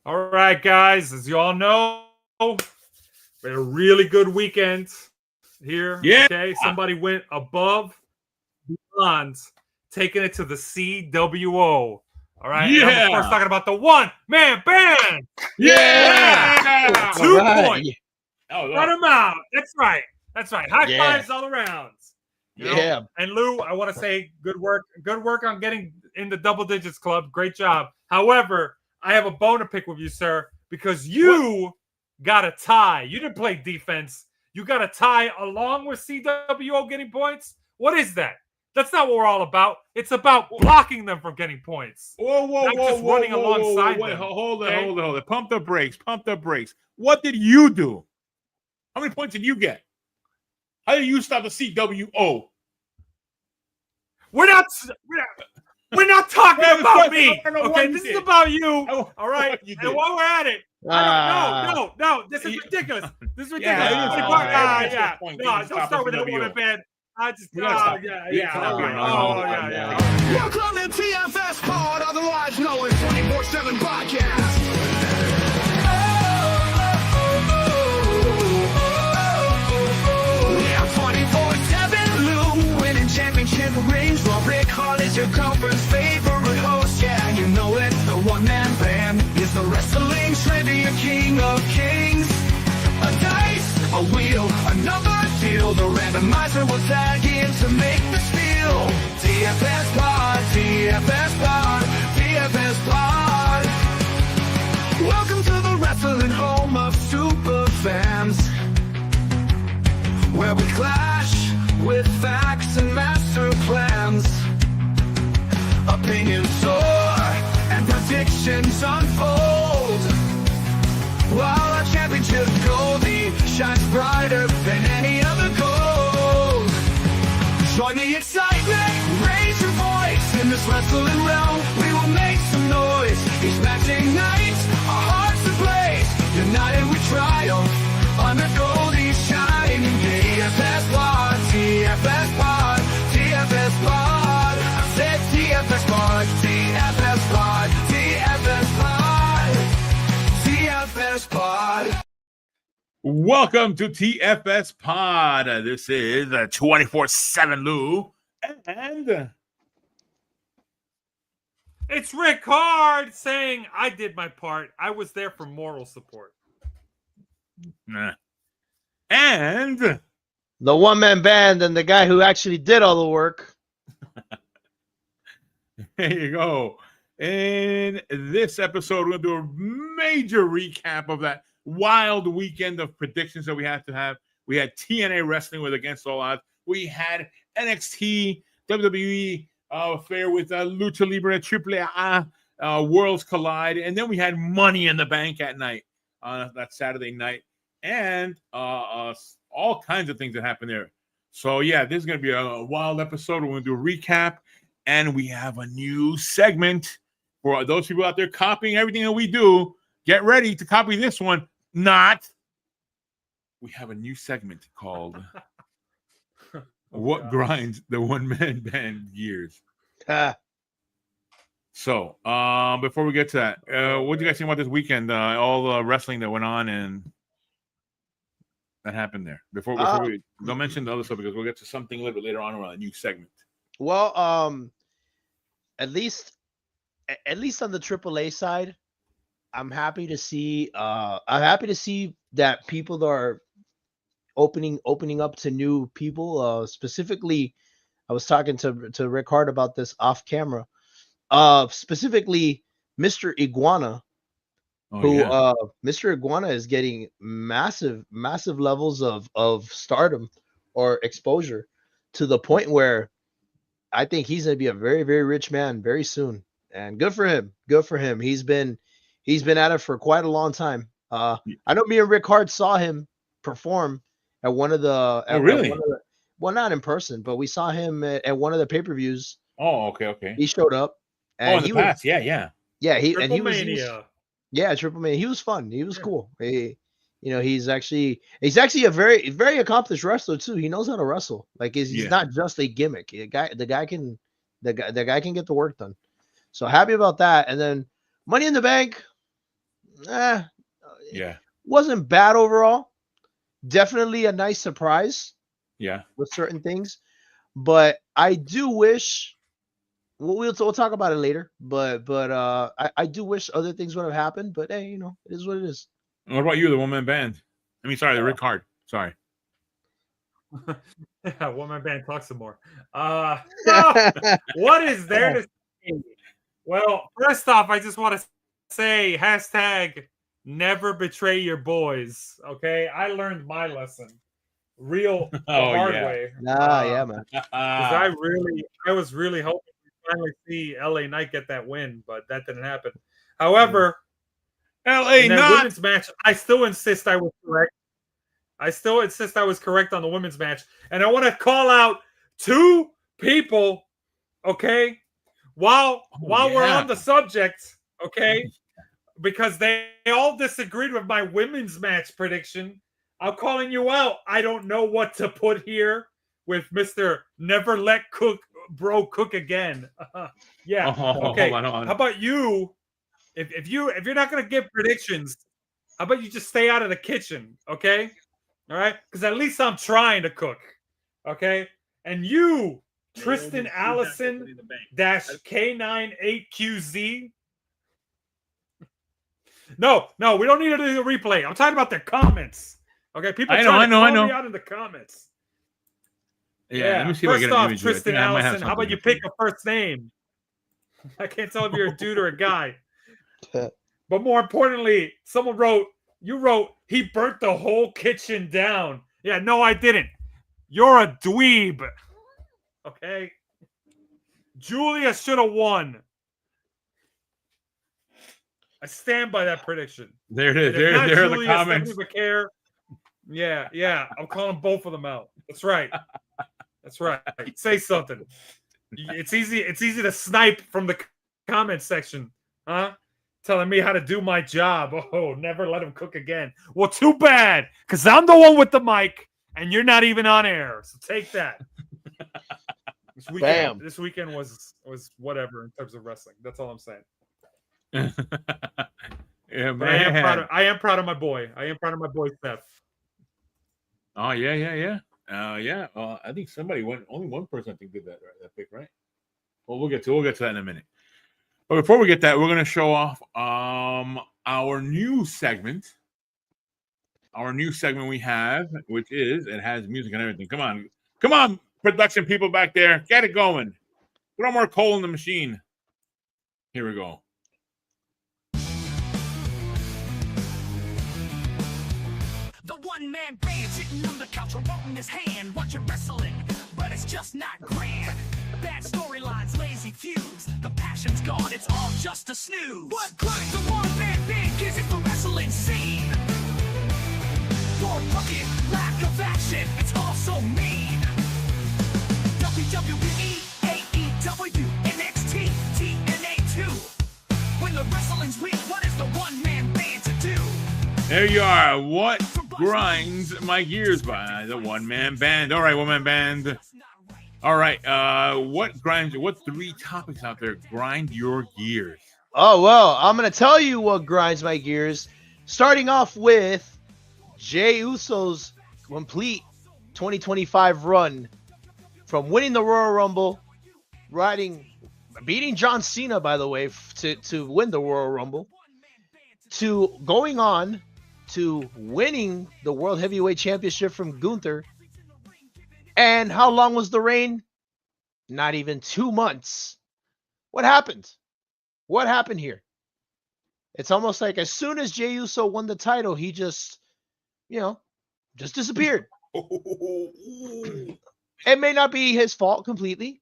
All right, guys. As you all know, we had a really good weekend here. Yeah. Okay, somebody went above, beyond, taking it to the CWO. All right, and I'm of course Yeah. talking about the one-man band. Yeah. 2 right. points. Oh, Run them out. That's right. High Yeah. fives all around. You know? Yeah. And Lou, I want to say good work. Good work on getting in the double digits club. Great job. However, I have a bone to pick with you, sir, because you got a tie. You didn't play defense. You got a tie along with CWO getting points. What is that? That's not what we're all about. It's about blocking them from getting points. Whoa, Not just running alongside them. Hold okay? it. Pump the brakes. What did you do? How many points did you get? How did you stop the CWO? We're not talking about me. I don't know Okay, what you this is did. about you. I don't know All right. what you And did. while we're at it, no. This is ridiculous. This is ridiculous. Yeah, Everybody yeah. yeah. Point. No, Stop don't start with that CWO. one band. I just We gotta stop. yeah. You're calling TFS Pod, otherwise known as 24/7 Podcast. Yeah, 24/7 Lou, winning championship rings while Ric-Hard is your conference favorite host. Yeah, you know it, the one-man band is the wrestling trivia king of kings. A dice, a wheel, a number deal. The randomizer will tag in to make the steal. TFS Pod, TFS Pod, TFS Pod. Welcome to the wrestling home of super fans, where we clash with facts and master plans. Opinions soar and predictions unfold, while our championship goldie shines brighter than any other gold. Join the excitement, raise your voice. In this wrestling realm, we will make some noise. Each matching night, our hearts ablaze. United we triumph, under Goldie's shining. TFS Pod, TFS Pod, TFS Pod. I said TFS Pod, TFS Pod, TFS Pod, TFS Pod. Welcome to TFS Pod. This is 24/7 Lou. And It's Ric-Hard saying I did my part. I was there for moral support. and The one-man band and the guy who actually did all the work. there you go. In this episode, we're going to do a major recap of that wild weekend of predictions that we had to have. We had TNA wrestling with Against All Odds. We had NXT, WWE affair with Lucha Libre, AAA Worlds Collide. And then we had Money in the Bank at night, on that Saturday night. And all kinds of things that happened there. So, yeah, this is going to be a wild episode. We're going to do a recap. And we have a new segment for those people out there copying everything that we do. Get ready to copy this one. Not. We have a new segment called What Grinds the One-Man Band Gears. So, before we get to that, what do you guys think about this weekend? All the wrestling that went on and that happened there. Before we don't mention the other stuff, because we'll get to something a little bit later on around a new segment. Well, at least on the AAA side, I'm happy to see that people are opening up to new people. Specifically, I was talking to Ric-Hard about this off camera. Specifically, Mr. Iguana, Mr. Iguana is getting massive levels of stardom or exposure, to the point where I think he's going to be a very, very rich man very soon. And good for him. He's been at it for quite a long time. I know me and Ric-Hard saw him perform at one of the. Really? Well, not in person, but we saw him at one of the pay-per-views. Oh, okay. He showed up. And in the past, yeah. Yeah, he Triple was Mania. Yeah, Triple Mania. He was fun. He was cool. He's actually a very, very accomplished wrestler too. He knows how to wrestle. Like he's not just a gimmick. The guy can get the work done. So happy about that. And then Money in the Bank. Yeah. Wasn't bad overall. Definitely a nice surprise Yeah. with certain things, but I do wish we'll talk about it later. But I do wish other things would have happened. But hey, it is what it is. And what about you, the one-man band? I mean, sorry, the Ric-Hard. Sorry. Yeah, one-man band, talk some more. No, what is there to say? Well, first off, I just want to say hashtag never betray your boys. Okay, I learned my lesson the hard way. Yeah, man. Because I was really hoping to finally see LA Knight get that win, but that didn't happen. However, LA in that not. women's match, I still insist I was correct. I still insist I was correct on the women's match, and I want to call out two people. Okay, while we're on the subject, okay, because they all disagreed with my women's match prediction. I'm calling you out. I don't know what to put here with Mr. Never Let Bro Cook again. Yeah. Okay. Hold on. How about you? If you're not gonna give predictions, how about you just stay out of the kitchen? Okay. All right. Because at least I'm trying to cook. Okay. And you, Tristan Allison -K98QZ. No, we don't need to do the replay. I'm talking about the comments. Okay, people trying to call me out in the comments. Yeah, let me see first if I off, get Tristan Allison, how about you pick a first name? I can't tell if you're a dude or a guy. But more importantly, you wrote, he burnt the whole kitchen down. Yeah, no, I didn't. You're a dweeb. Okay? Julia should have won. I stand by that prediction. There it is. There are the comments. Yeah. I'm calling both of them out. That's right. Say something. It's easy to snipe from the comment section, huh? Telling me how to do my job. Oh, never let him cook again. Well, too bad, because I'm the one with the mic, and you're not even on air. So take that. This weekend was whatever in terms of wrestling. That's all I'm saying. Yeah, but I am proud of my boy. I am proud of my boy, Steph. Oh yeah. Yeah. I think only one person I think did that pick, right? Well, we'll get to that in a minute. But before we get that, we're gonna show off our new segment. Our new segment we have, which is it has music and everything. Come on, production people back there, get it going. Throw more coal in the machine. Here we go. The one-man band sitting on the couch, remote in his hand, watching wrestling, but it's just not grand. Bad storylines, lazy feuds, the passion's gone, it's all just a snooze. What grind the one-man band gives it the wrestling scene? Your bucket, lack of action, it's all so mean. WWE, AEW, NXT, TNA 2. When the wrestling's weak, what is the one-man band to do? There you are. What grinds my gears by the one-man band. All right, one-man band. All right. What three topics out there grind your gears? Oh, well, I'm going to tell you what grinds my gears. Starting off with Jey Uso's complete 2025 run from winning the Royal Rumble, beating John Cena, by the way, to win the Royal Rumble, to going on to winning the World Heavyweight Championship from Gunther. And how long was the reign? Not even 2 months. What happened? What happened here? It's almost like as soon as Jey Uso won the title, he just disappeared. It may not be his fault completely.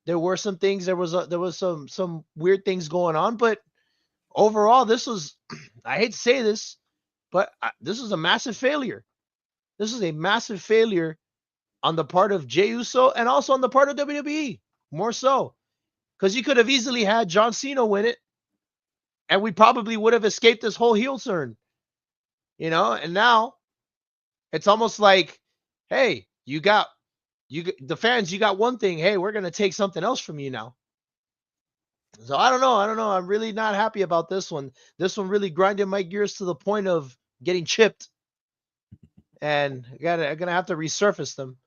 There were some things, there was some weird things going on, but overall, this was, I hate to say this, but this is a massive failure. This is a massive failure on the part of Jey Uso and also on the part of WWE, more so. Because you could have easily had John Cena win it, and we probably would have escaped this whole heel turn. And now it's almost like, hey, the fans, you got one thing. Hey, we're going to take something else from you now. So I don't know. I don't know. I'm really not happy about this one. This one really grinded my gears to the point of getting chipped, and I'm gonna have to resurface them.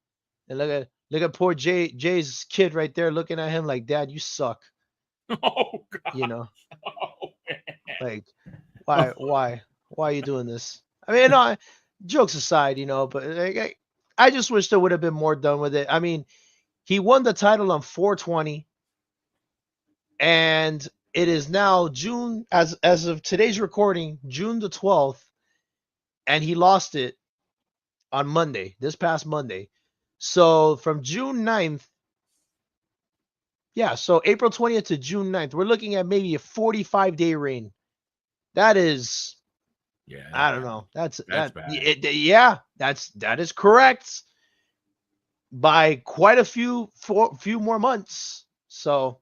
And look at poor Jay's kid right there, looking at him like, "Dad, you suck." Oh God. You know, Oh, man. like why are you doing this? I mean, no, jokes aside, but like, I just wish there would have been more done with it. I mean, he won the title on 420, and it is now June as of today's recording, June the 12th, and he lost it on Monday, this past Monday. So from June 9th, yeah, so April 20th to June 9th, we're looking at maybe a 45-day reign. That is, Yeah. I don't know. That's bad. Yeah, that is correct by quite a few more months. So,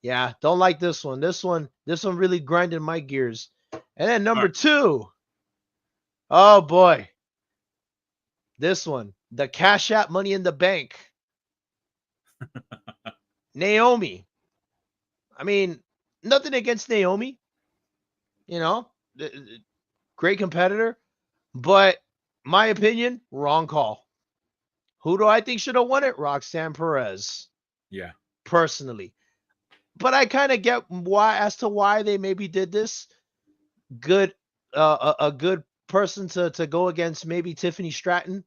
yeah, don't like this one. This one really grinded my gears. And then number 2. Oh boy. This one, the Cash App Money in the Bank. Naomi. I mean, nothing against Naomi. Great competitor, but my opinion, wrong call. Who do I think should have won it? Roxanne Perez. Yeah. Personally. But I kind of get why they maybe did this. Good, a good person to go against maybe Tiffany Stratton.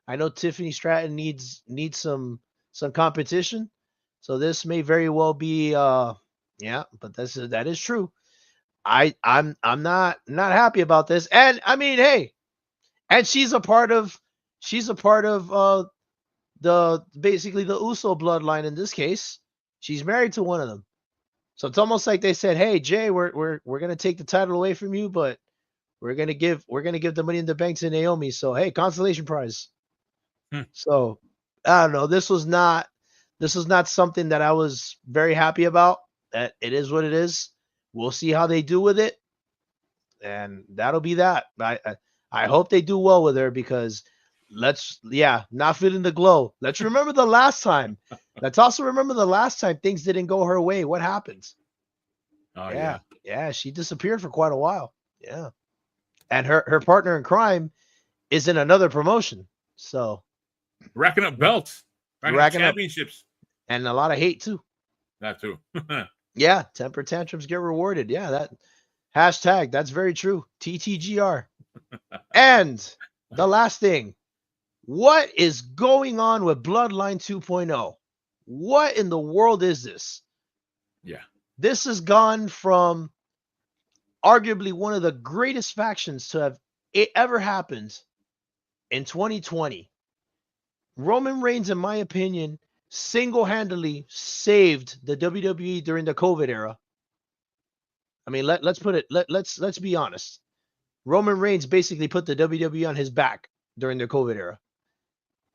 I know Tiffany Stratton needs some competition, so this may very well be yeah, but that is true. I'm not happy about this, and I mean, hey, and she's a part of the basically the Uso bloodline in this case. She's married to one of them. So it's almost like they said, "Hey, Jay, we're gonna take the title away from you, but we're gonna give the Money in the Bank to Naomi. So hey, consolation prize." So I don't know. This was not something that I was very happy about. That it is what it is. We'll see how they do with it, and that'll be that. I hope they do well with her because not feeling the glow. Let's remember the last time. Let's also remember the last time things didn't go her way. What happened? Oh Yeah, she disappeared for quite a while. Yeah. And her partner in crime is in another promotion. So racking up belts, racking up championships, and a lot of hate too. That too. Yeah, temper tantrums get rewarded. Yeah, that hashtag, that's very true. TTGR. And the last thing, what is going on with Bloodline 2.0? What in the world is this? Yeah. This has gone from arguably one of the greatest factions to have ever happened in 2020. Roman Reigns, in my opinion, single-handedly saved the WWE during the COVID era. I mean, let's be honest. Roman Reigns basically put the WWE on his back during the COVID era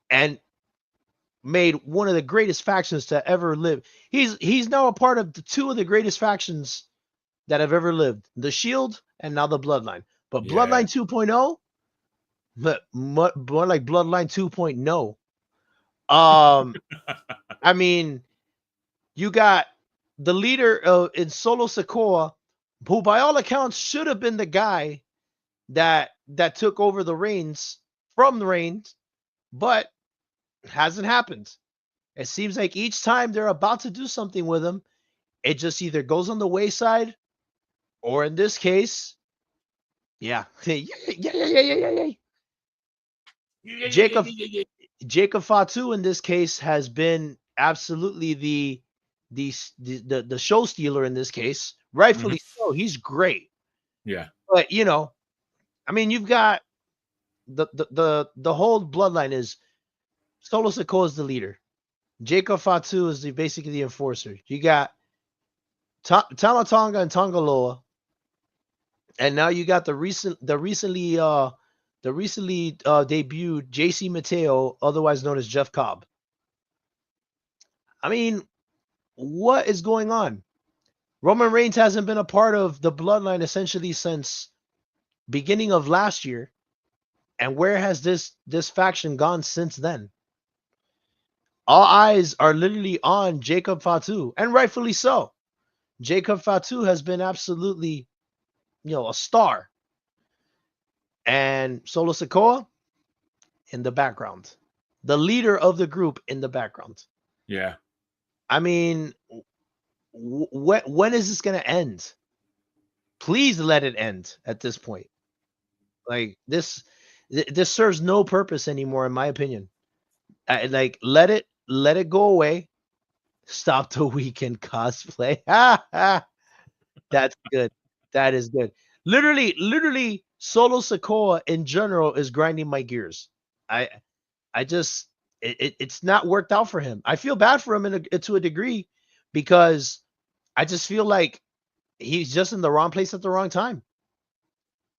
and made one of the greatest factions to ever live. He's now a part of two of the greatest factions that have ever lived, the Shield and now the Bloodline. But Bloodline 2.0, but more like Bloodline 2.0. I mean, you got the leader in Solo Sikoa, who by all accounts should have been the guy that took over the reins from the Reigns, but hasn't happened. It seems like each time they're about to do something with him, it just either goes on the wayside, or in this case, Jacob Fatu in this case has been absolutely the show stealer in this case, rightfully so. He's great. Yeah. But I mean, you've got the whole bloodline is Solo Sikoa is the leader. Jacob Fatu is basically the enforcer. You got Tamatonga and Tongaloa, and now you got the recently debuted JC Mateo, otherwise known as Jeff Cobb. I mean, what is going on? Roman Reigns hasn't been a part of the bloodline essentially since beginning of last year. And where has this faction gone since then? All eyes are literally on Jacob Fatu, and rightfully so. Jacob Fatu has been absolutely, a star. And Solo Sikoa in the background, the leader of the group in the background. Yeah. I mean, when is this going to end? Please let it end at this point. Like this serves no purpose anymore, in my opinion. Like let it go away. Stop the weekend cosplay. That's good. That is good. Literally, Solo Sikoa in general is grinding my gears. I just it's not worked out for him. I feel bad for him to a degree because I just feel like he's just in the wrong place at the wrong time,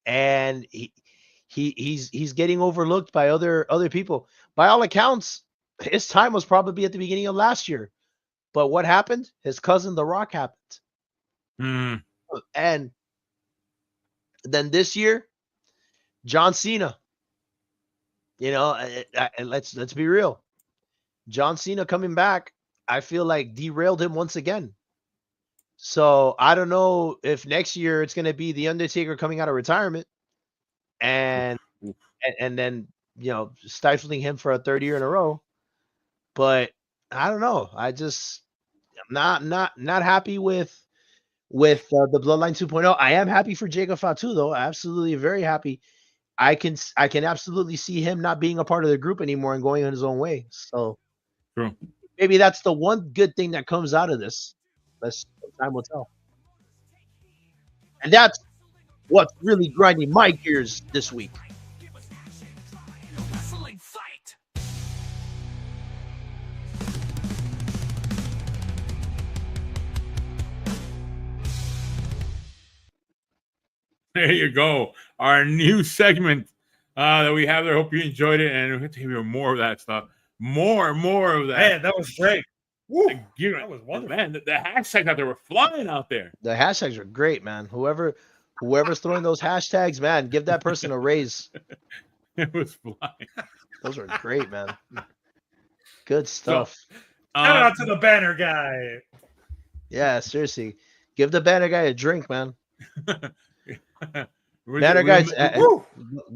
and he's getting overlooked by other people. By all accounts, his time was probably at the beginning of last year, but what happened? His cousin The Rock happened, and then this year, John Cena. Let's be real. John Cena coming back, I feel like derailed him once again. So I don't know if next year it's going to be The Undertaker coming out of retirement and then, stifling him for a third year in a row. But I don't know. I'm not happy with the Bloodline 2.0. I am happy for Jacob Fatu though. Absolutely very happy. I can absolutely see him not being a part of the group anymore and going on his own way. So True. Maybe that's the one good thing that comes out of this. Time will tell. And that's what's really grinding my gears this week. There you go. Our new segment that we have there. Hope you enjoyed it, and we'll have to hear more of that stuff. More of that. Man, that was great. Woo, that was wonderful. Man, the hashtags out there were flying out there. The hashtags are great, man. Whoever's throwing those hashtags, man, give that person a raise. It was flying. Those were great, man. Good stuff. Shout out to the banner guy. Yeah, seriously. Give the banner guy a drink, man. Banner guys, go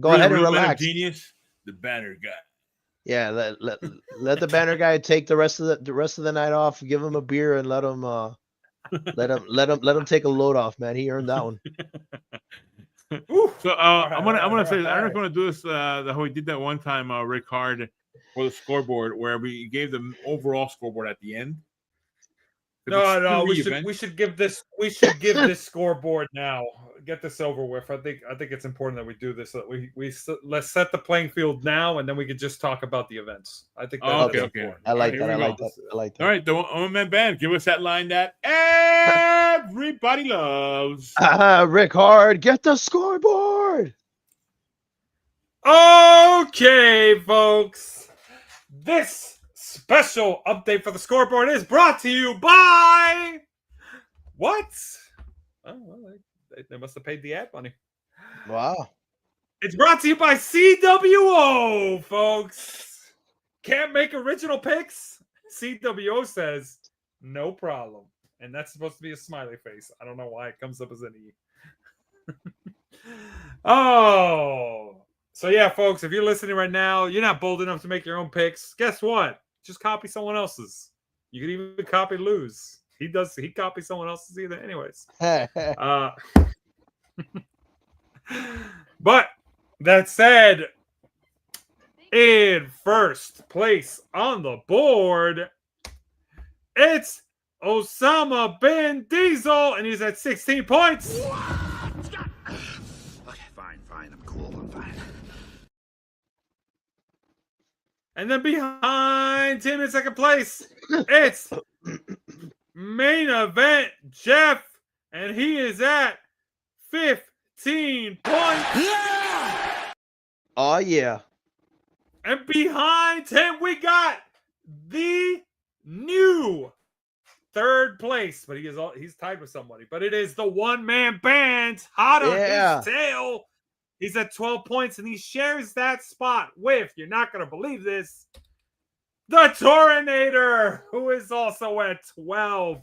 ahead and relax. Genius, the banner guy. Yeah, let the banner guy take the rest of the night off. Give him a beer and let him take a load off, man. He earned that one. So I'm gonna say, I don't know if I'm gonna do this how we did that one time, Ric-Hard, for the scoreboard, where we gave the overall scoreboard at the end. No, we should give this scoreboard now. Get this over with. I think it's important that we do this. So that let's set the playing field now, and then we could just talk about the events. I think that's important. I like that. All right, the one-man band, give us that line that everybody loves. Ric-Hard, get the scoreboard. Okay, folks. This special update for the scoreboard is brought to you by what? Oh, well, they must have paid the ad money. Wow. It's brought to you by CWO, folks. Can't make original picks? CWO says no problem. And that's supposed to be a smiley face. I don't know why it comes up as an E. Oh. So yeah, folks, if you're listening right now, you're not bold enough to make your own picks. Guess what? Just copy someone else's. You can even copy Lou's. He copies someone else's either. Anyways. But that said, in first place on the board, it's Osama bin Diesel, and he's at 16 points. Okay, fine. I'm cool. I'm fine. And then behind him in second place, it's Main Event Jeff, and he is at 15 points. Yeah! Oh, yeah. And behind him, we got the new third place, but he's tied with somebody. But it is the one-man band, hot on his tail. He's at 12 points, and he shares that spot with, you're not going to believe this, the Torinator, who is also at 12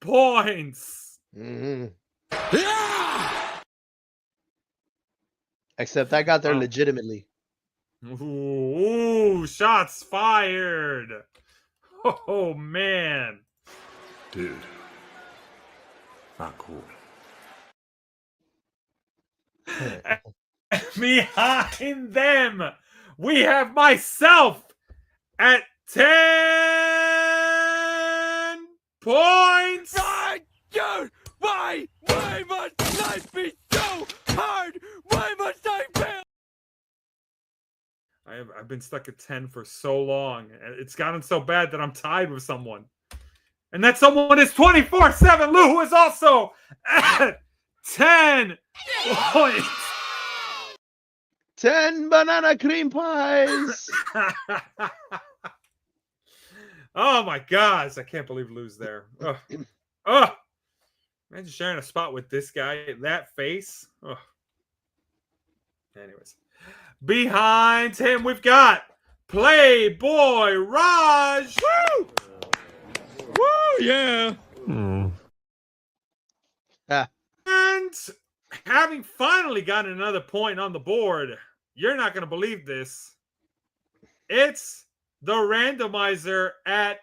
points. Mhm. Yeah! Except I got there Wow. legitimately. Ooh, shots fired. Oh, man. Dude, not cool. Behind them, we have myself at 10 points. Dude, why must life be so hard? Why must I fail? I've been stuck at 10 for so long. It's gotten so bad that I'm tied with someone. And that someone is 24/7 Lou, who is also at 10 points. 10 banana cream pies. Oh my gosh, I can't believe Lou's there. Ugh. Ugh. Imagine sharing a spot with this guy, that face. Ugh. Anyways, behind him we've got Playboy Raj. Woo! Woo, yeah. And having finally gotten another point on the board, you're not going to believe this. It's the randomizer at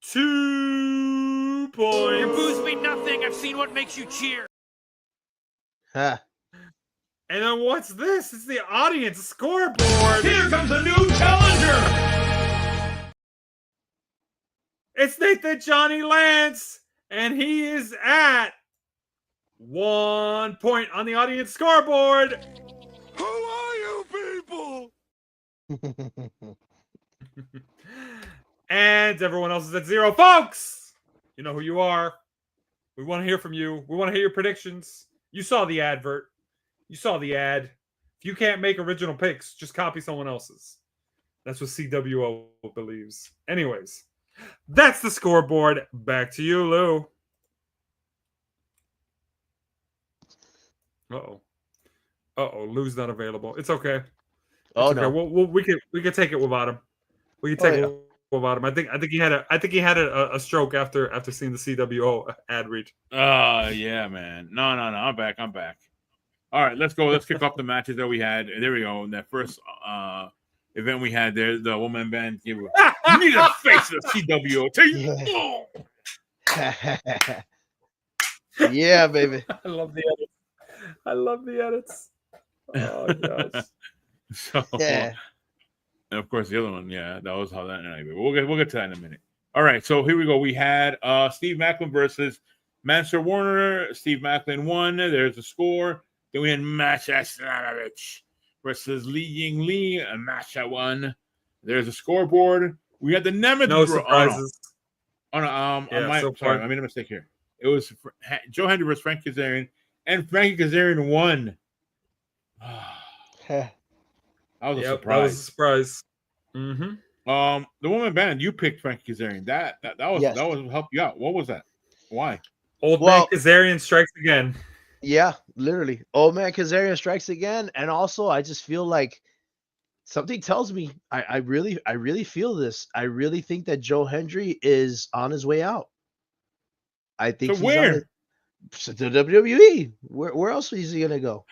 2 points. Your booze mean nothing. I've seen what makes you cheer. Huh. And then what's this? It's the audience scoreboard. Here comes a new challenger! It's Nathan Johnny Lance, and he is at 1 point on the audience scoreboard. Who are you people? And everyone else is at 0. Folks, you know who you are. We want to hear from you. We want to hear your predictions. You saw the advert. You saw the ad. If you can't make original picks, just copy someone else's. That's what CWO believes. Anyways, that's the scoreboard. Back to you, Lou. Uh-oh. Uh-oh, Lou's not available. It's okay. Oh, Okay, no. we could take it without him. We can take it without him. I think he had a stroke after seeing the CWO ad read. Yeah, man. No. I'm back. All right, let's go. Let's kick off the matches that we had. There we go. In that first event we had there, the woman band gave you need a face of the CWO. Tell you. Yeah, baby. I love the edits. Oh gosh. So, Yeah. and of course the other one, yeah, that was how that ended. We'll get to that in a minute. All right, so here we go. We had Steve Macklin versus Mansur Warner. Steve Macklin won. There's a score. Then we had Masha Slamovich versus Li Ying Li. A Masha won. There's a scoreboard. We had the Nemeth. No surprises. Sorry, I made a mistake here. It was Joe Hendry versus Frank Kazarian, and Frankie Kazarian won. Heh. That was a Yep, surprise. that was a surprise. Mm-hmm. The woman band, you picked Frankie Kazarian. That was Yes. that was help you out. What was that? Why? Old Well- man Kazarian strikes again. Yeah, literally. Old man Kazarian strikes again. And also, I just feel like something tells me I really feel this. I really think that Joe Hendry is on his way out. I think So he's where? on to the WWE. Where else is he gonna go?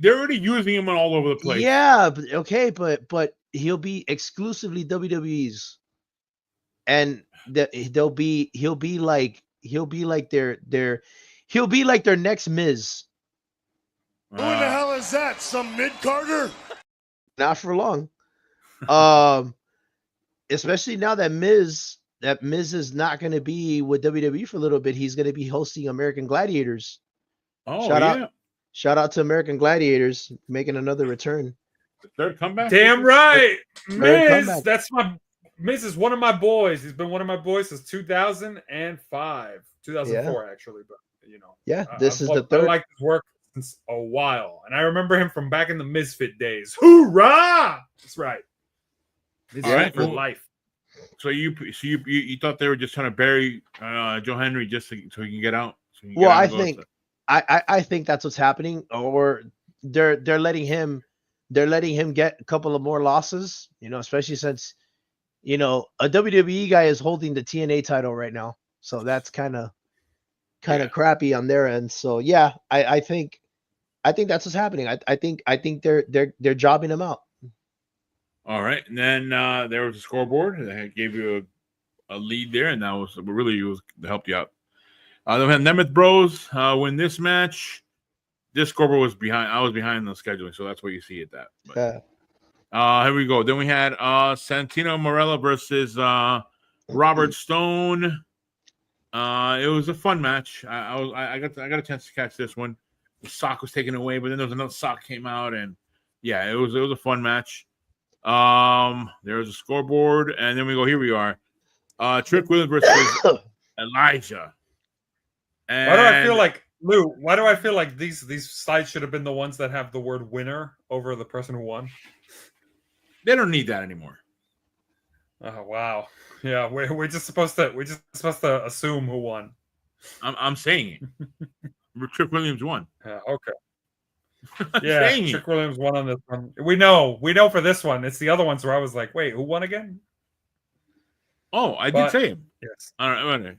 They're already using him all over the place. Yeah, but okay, but he'll be exclusively WWE's, and he'll be like their next Miz. Who the hell is that? Some mid-carder? Not for long. Especially now that Miz is not going to be with WWE for a little bit. He's going to be hosting American Gladiators. Oh, Shout out to American Gladiators making another return. The third comeback. Damn right, Miz. comeback. Miz is one of my boys. He's been one of my boys since 2005, 2004 actually. But you know, Yeah, this is I the third. I liked his work since a while, and I remember him from back in the Misfit days. Hoorah! That's right. Miz All right, for well, life. So you thought they were just trying to bury Joe Hendry just so he can get out. So he can Well, get out I and go think to- I think that's what's happening, or they're letting him get a couple of more losses, especially since a WWE guy is holding the TNA title right now. So that's kind of kind of crappy on their end. So yeah, I think that's what's happening. I think they're jobbing him out. All right, and then there was a scoreboard that gave you a lead there, and that was helped you out. Then we have Nemeth Bros win this match. This scoreboard was behind. I was behind the scheduling, so that's what you see at that. But, here we go. Then we had Santino Marella versus Robert Stone. It was a fun match. I got a chance to catch this one. The sock was taken away, but then there was another sock came out, and yeah, it was a fun match. There was a scoreboard, and then we go. Here we are. Trick Williams versus Elijah. And why do I feel like Lou? Why do I feel like these sites should have been the ones that have the word "winner" over the person who won? They don't need that anymore. Oh wow! Yeah, we're just supposed to assume who won. I'm saying it. Trick Williams won. Okay. Yeah, Trick Williams won on this one. We know for this one. It's the other ones where I was like, wait, who won again? Oh, I did say him. Yes. All right.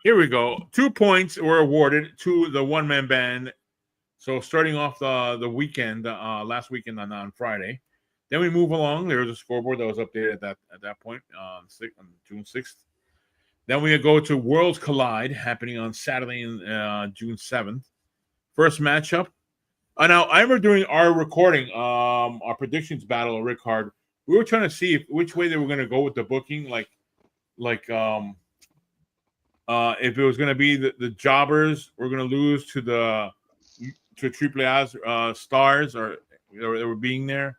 Here we go. 2 points were awarded to the one-man band. So starting off the weekend, last weekend on Friday. Then we move along. There was a scoreboard that was updated at that point on June 6th. Then we go to Worlds Collide happening on Saturday, June 7th. First matchup. Now, I remember during our recording, our predictions battle of Ric-Hard, we were trying to see which way they were going to go with the booking. If it was going to be the jobbers were going to lose to Triple A's stars, or they were being there.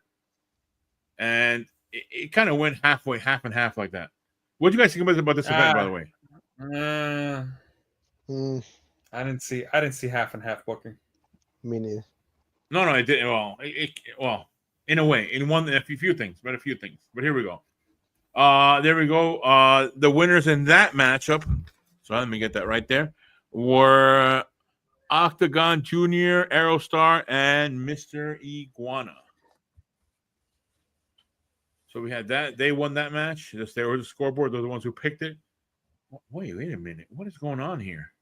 And it kind of went half and half like that. What do you guys think about this event, by the way? I didn't see half and half booking. Me neither. No, I didn't. Well, in a way, a few things. But here we go. There we go. The winners in that matchup. So let me get that right there. Were Octagon Jr., Aerostar, and Mr. Iguana. So we had that. They won that match. They were the scoreboard. They're the ones who picked it. Wait a minute. What is going on here?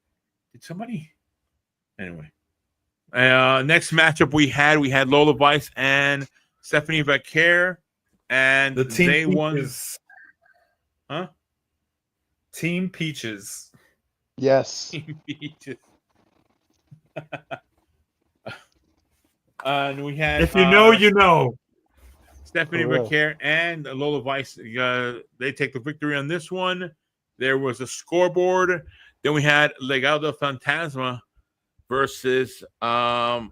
Did somebody? Anyway. Next matchup we had Lola Vice and Stephanie Vaquer. And the team they won. Huh? Team Peaches. Yes. Team Peaches. And we had. If you know, you know. Stephanie Vaquer and Lola Vice, they take the victory on this one. There was a scoreboard. Then we had Legado del Fantasma versus what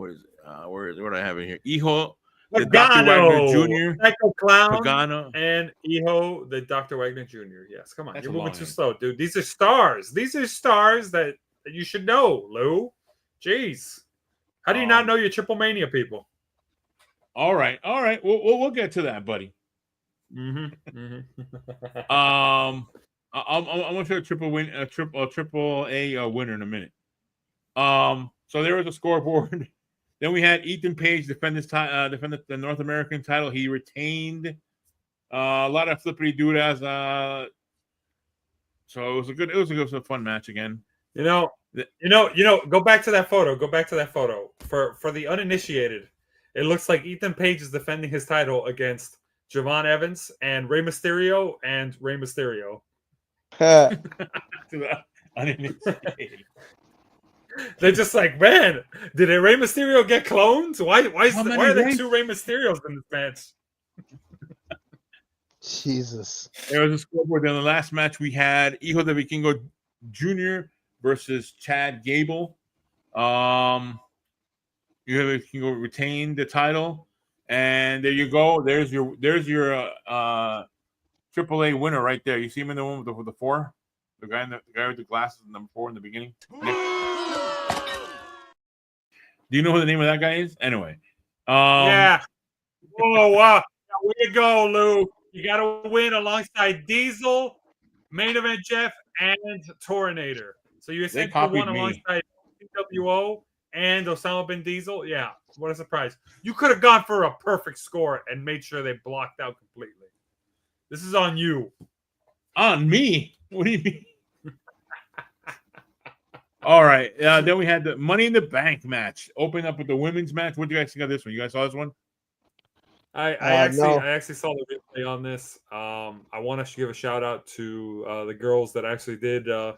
is it? What do I have in here? Hijo, the Dr. Wagner Jr. Psycho Clown, Pagano, and Hijo, the Dr. Wagner Jr. Yes, come on, you're moving too slow, dude. These are stars. These are stars that you should know, Lou. Jeez, how do you not know your Triple Mania people? All right. We'll get to that, buddy. I'm gonna show a triple A winner in a minute. So there was a scoreboard. Then we had Ethan Page defend the North American title. He retained a lot of flippity doodads. So it was a fun match again. Go back to that photo. For the uninitiated. It looks like Ethan Page is defending his title against Javon Evans and Rey Mysterio They're just like, man, did Rey Mysterio get cloned? Why are there two Rey Mysterios in this match? Jesus. There was a scoreboard. Then the last match we had Hijo de Vikingo Jr. versus Chad Gable. You can go retain the title, and there you go. There's your AAA winner right there. You see him in the one with the 4, the guy with the glasses, number 4 in the beginning. Do you know who the name of that guy is? Anyway, yeah. Oh wow, way to go, Lou! You got to win alongside Diesel, Main Event Jeff, and Torinator. So you essentially won alongside CWO. And Osama bin Diesel, yeah, what a surprise. You could have gone for a perfect score and made sure they blocked out completely. This is on you. On me? What do you mean? All right. Then we had the Money in the Bank match. Open up with the women's match. What do you guys think of this one? You guys saw this one? I No. actually saw the replay on this. I want to give a shout out to the girls that actually did. The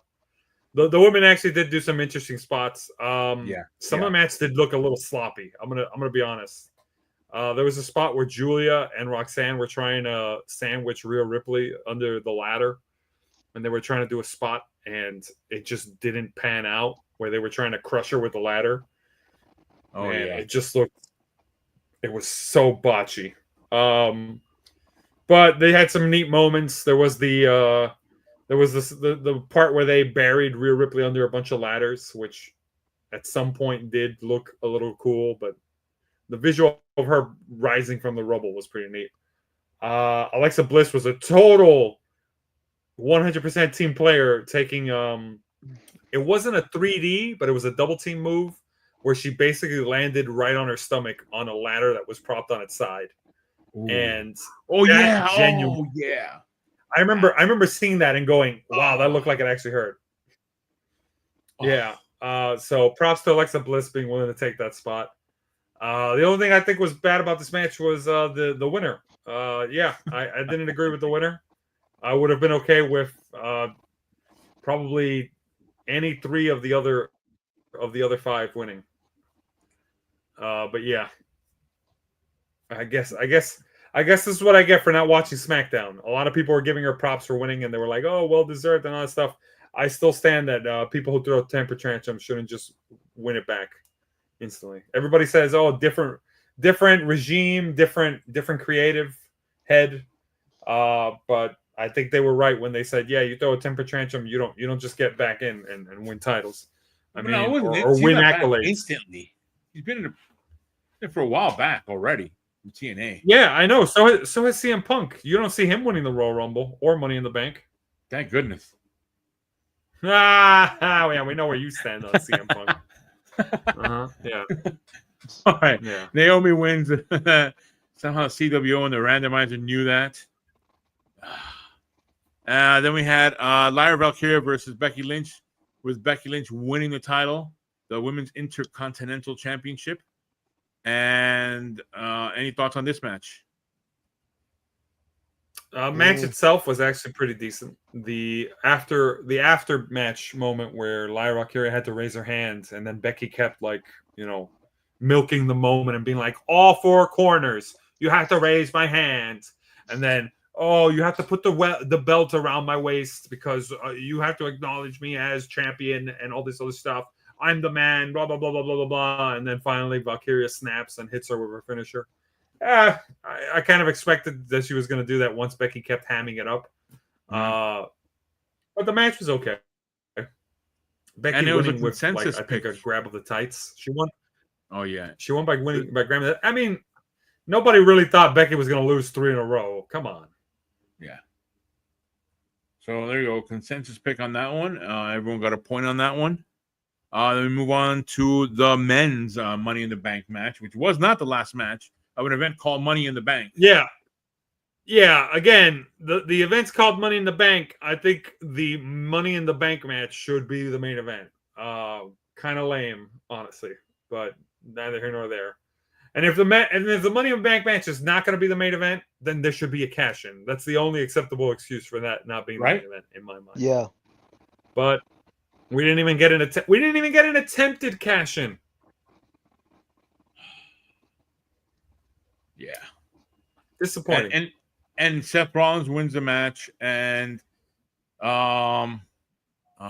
women actually did do some interesting spots. Some of the match did look a little sloppy. I'm gonna be honest. There was a spot where Julia and Roxanne were trying to sandwich Rhea Ripley under the ladder, and they were trying to do a spot, and it just didn't pan out. Where they were trying to crush her with the ladder. Oh, Man, yeah. it just looked. It was so botchy. But they had some neat moments. There was the part where they buried Rhea Ripley under a bunch of ladders, which at some point did look a little cool, but the visual of her rising from the rubble was pretty neat. Alexa Bliss was a total 100% team player, taking it wasn't a 3D, but it was a double team move where she basically landed right on her stomach on a ladder that was propped on its side. Ooh. And Oh yeah. I remember seeing that and going, wow, that looked like it actually hurt. Yeah. So props to Alexa Bliss being willing to take that spot. The only thing I think was bad about this match was the winner. I didn't agree with the winner. I would have been okay with probably any three of the other five winning. But yeah, I guess this is what I get for not watching SmackDown. A lot of people were giving her props for winning, and they were like, "Oh, well deserved," and all that stuff. I still stand that people who throw temper tantrums shouldn't just win it back instantly. Everybody says, "Oh, different regime, different creative head," but I think they were right when they said, "Yeah, you throw a temper tantrum, you don't just get back in and win titles. I mean, or win accolades instantly." He's been in it for a while back already in TNA. Yeah, I know. So has CM Punk. You don't see him winning the Royal Rumble or Money in the Bank. Thank goodness. Yeah, we know where you stand on CM Punk. Yeah. All right. Yeah. Naomi wins. Somehow CWO and the randomizer knew that. Then we had Lyra Valkyria versus Becky Lynch, with Becky Lynch winning the title, the Women's Intercontinental Championship. And any thoughts on this match? Match itself was actually pretty decent. The after match moment where Lyra Valkyria had to raise her hand, and then Becky kept milking the moment and being like, all four corners, you have to raise my hand, and then you have to put the belt around my waist because you have to acknowledge me as champion and all this other stuff. I'm the man, blah, blah, blah, blah, blah, blah, blah. And then finally Valkyria snaps and hits her with her finisher. I kind of expected that she was going to do that once Becky kept hamming it up. But the match was okay. Becky and it was a winning with, consensus I think, a grab of the tights. She won. Oh, yeah. She won by grabbing that. I mean, nobody really thought Becky was going to lose 3 in a row. Come on. Yeah. So there you go. Consensus pick on that one. Everyone got a point on that one. Then we move on to the men's Money in the Bank match, which was not the last match of an event called Money in the Bank. Yeah. Again, the event's called Money in the Bank. I think the Money in the Bank match should be the main event. Kind of lame, honestly, but neither here nor there. And if the Money in the Bank match is not going to be the main event, then there should be a cash-in. That's the only acceptable excuse for that not being the main event in my mind. Yeah. But we didn't even get an attempted cash-in. Yeah. Disappointing. And Seth Rollins wins the match. And how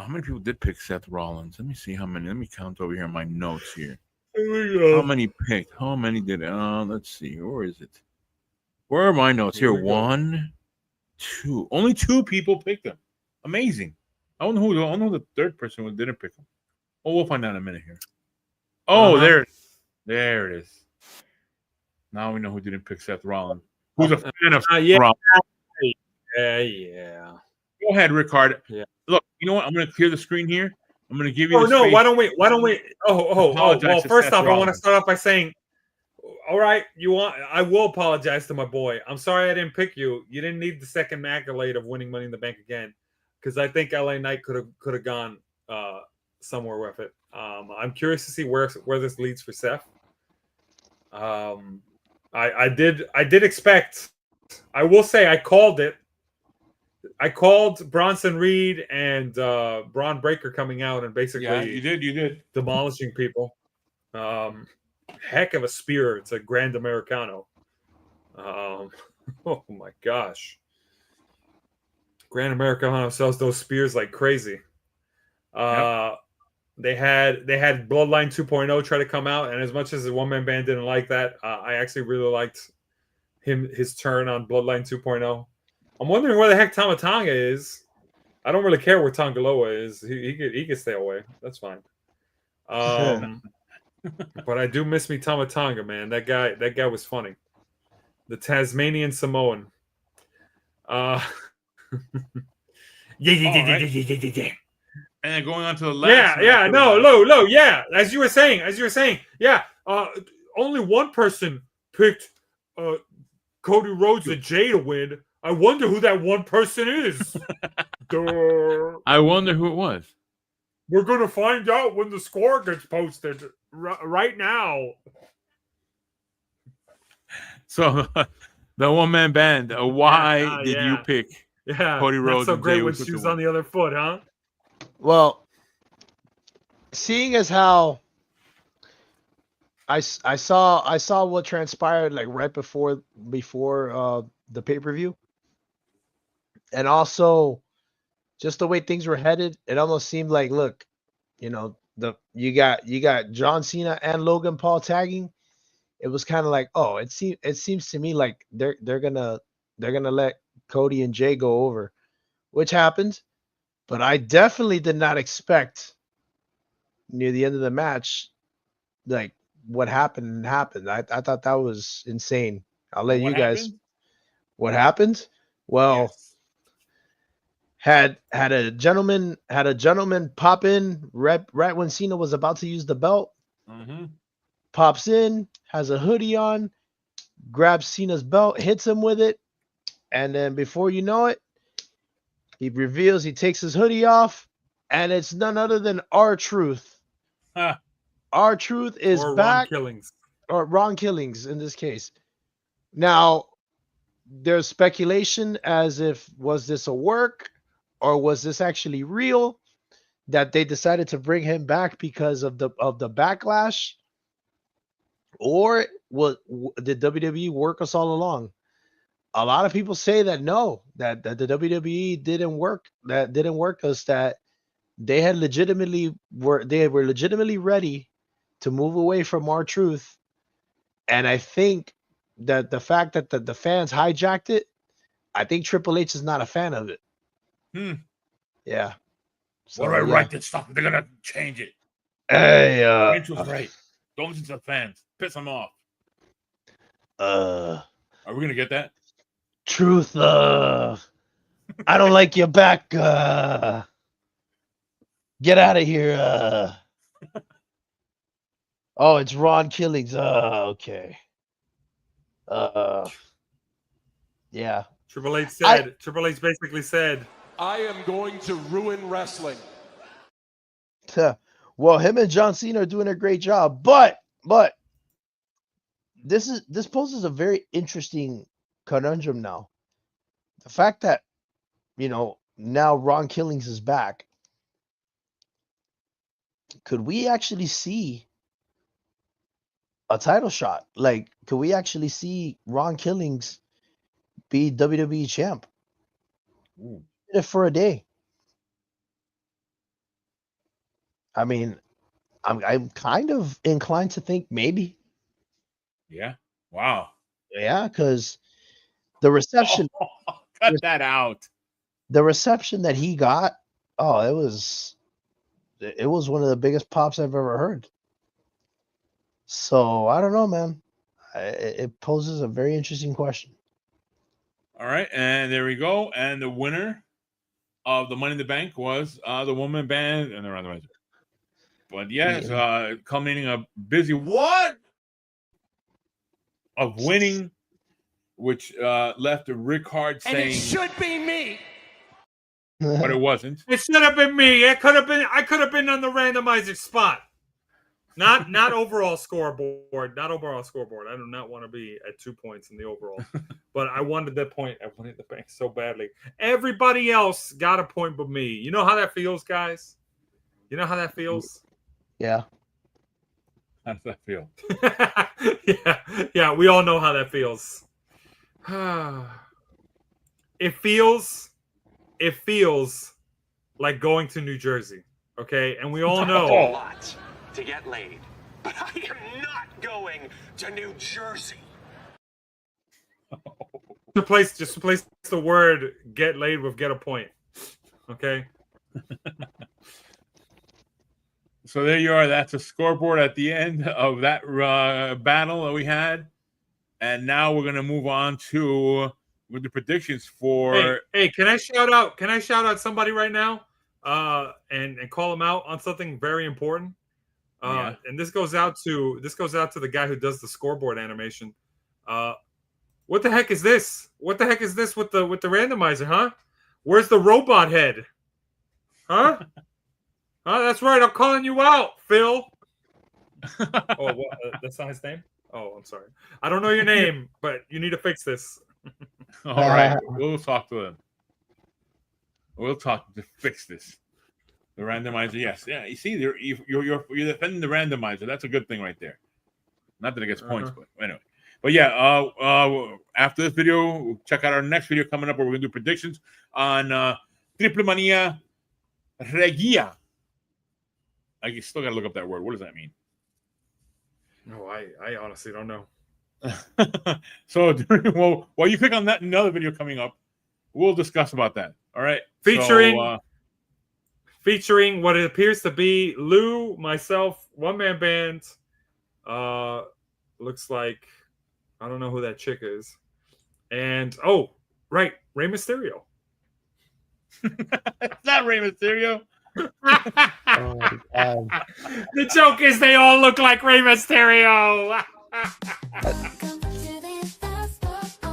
many people did pick Seth Rollins? Let me see how many. Let me count over here in my notes here. How many picked? How many did it? Let's see. Where is it? Where are my notes here? 1, 2. Only 2 people picked him. Amazing. I don't know who the third person who didn't pick him. Oh, we'll find out in a minute here. Oh, there it is. Now we know who didn't pick Seth Rollins. Who's a fan of Seth Rollins. Yeah. Go ahead, Ric-Hard. Yeah. Look, you know what? I'm going to clear the screen here. I'm going to give you. Oh no! space. Why don't we? Well, first off, I want to start off by saying, all right, I will apologize to my boy. I'm sorry I didn't pick you. You didn't need the second accolade of winning Money in the Bank again, because I think LA Knight could have gone somewhere with it. I'm curious to see where this leads for Seth. I did expect. I will say I called it. I called Bronson Reed and Braun Breaker coming out and basically you did demolishing people. Heck of a spear. It's a Grand Americano. Oh my gosh. Grand Americano sells those spears like crazy. Yep. They had Bloodline 2.0 try to come out, and as much as the one-man band didn't like that, I actually really liked his turn on Bloodline 2.0. I'm wondering where the heck Tama Tonga is. I don't really care where Tongaloa is. He could stay away. That's fine. But I do miss me Tama Tonga, man. That guy was funny. The Tasmanian Samoan. Yeah. And then going on to the last. Yeah. As you were saying, yeah. Only one person picked Cody Rhodes and Jay to win. I wonder who that one person is. I wonder who it was. We're gonna find out when the score gets posted right now. So the one-man band. Why did you pick Cody Rhodes? Not so great when shoes on the other foot, huh? Well, seeing as how I saw what transpired like right before the pay-per-view, and also just the way things were headed, it almost seemed like, look, you know, you got John Cena and Logan Paul tagging. It was kind of like, oh, it seems to me like they're gonna let Cody and Jay go over, which happened. But I definitely did not expect near the end of the match, like what happened. I thought that was insane. I'll let you guys. What happened? Well, had a gentleman pop in right when Cena was about to use the belt. Mm-hmm. Pops in, has a hoodie on, grabs Cena's belt, hits him with it, and then before you know it, he reveals he takes his hoodie off, and it's none other than R-Truth. R-Truth is back. Ron Killings in this case. Now, there's speculation as if, was this a work or was this actually real that they decided to bring him back because of the backlash? Or did WWE work us all along? A lot of people say that no, that the WWE didn't work us, that they were legitimately ready to move away from R-Truth. And I think that the fact that the fans hijacked it, I think Triple H is not a fan of it. Yeah. So, what do I write this stuff? They're gonna change it. Hey, Vince was right. Don't listen to the fans. Piss them off. Are we gonna get that? Truth, I don't like your back. Get out of here. Oh, it's Ron Killings. Okay. Yeah. Triple H basically said, I am going to ruin wrestling. Well, him and John Cena are doing a great job, but this poses a very interesting conundrum now. The fact that, you know, now Ron Killings is back. Could we actually see a title shot? Like, could we actually see Ron Killings be WWE champ? If for a day. I mean, I'm kind of inclined to think maybe. Yeah. Wow. Yeah, because the reception. Cut that out. The reception that he got, it was one of the biggest pops I've ever heard. So I don't know, man. It poses a very interesting question. All right, and there we go. And the winner of the Money in the Bank was the woman band and the randomizer. But yes, culminating a busy what of winning, which left Ric-Hard saying, And it should be me. but it wasn't. It should have been me. It could have been. I could have been on the randomizer spot. Not overall scoreboard. Not overall scoreboard. I do not want to be at 2 points in the overall. But I wanted that point. I wanted the bank so badly. Everybody else got a point but me. You know how that feels, guys? You know how that feels? Yeah. How does that feel? Yeah. We all know how that feels. It feels like going to New Jersey. Okay, and we all know. A lot to get laid, but I am not going to New Jersey. Just replace the word "get laid" with "get a point." Okay. So there you are. That's a scoreboard at the end of that battle that we had, and now we're gonna move on to with the predictions for. Hey, can I shout out? Can I shout out somebody right now? And call them out on something very important. Yeah. And this goes out to the guy who does the scoreboard animation. What the heck is this? What the heck is this with the randomizer, huh? Where's the robot head? Huh? That's right. I'm calling you out, Phil. Oh, what? That's not his name? Oh, I'm sorry. I don't know your name, but you need to fix this. All right, we'll talk to them. We'll talk to fix this. The randomizer, yes, yeah. You see, you're defending the randomizer. That's a good thing right there. Not that it gets points, but anyway. But yeah, after this video, check out our next video coming up where we're gonna do predictions on Triple Mania Regia. I still gotta look up that word. What does that mean? No, I honestly don't know. So while you click on that another video coming up, we'll discuss about that. All right. Featuring what it appears to be Lou, myself, one-man band. Looks like I don't know who that chick is. And right, Rey Mysterio. It's not Rey Mysterio. The joke is they all look like Rey Mysterio.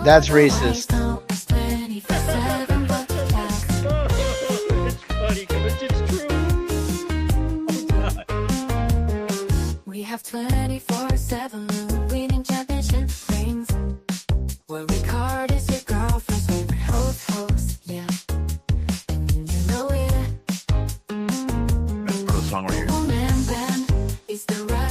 That's racist. It's funny because it's true. We have 24/7 winning championship rings. Where Ric-Hard is your girlfriend's favorite host, yeah. And you know it. Let's put a song right here. Man band is the right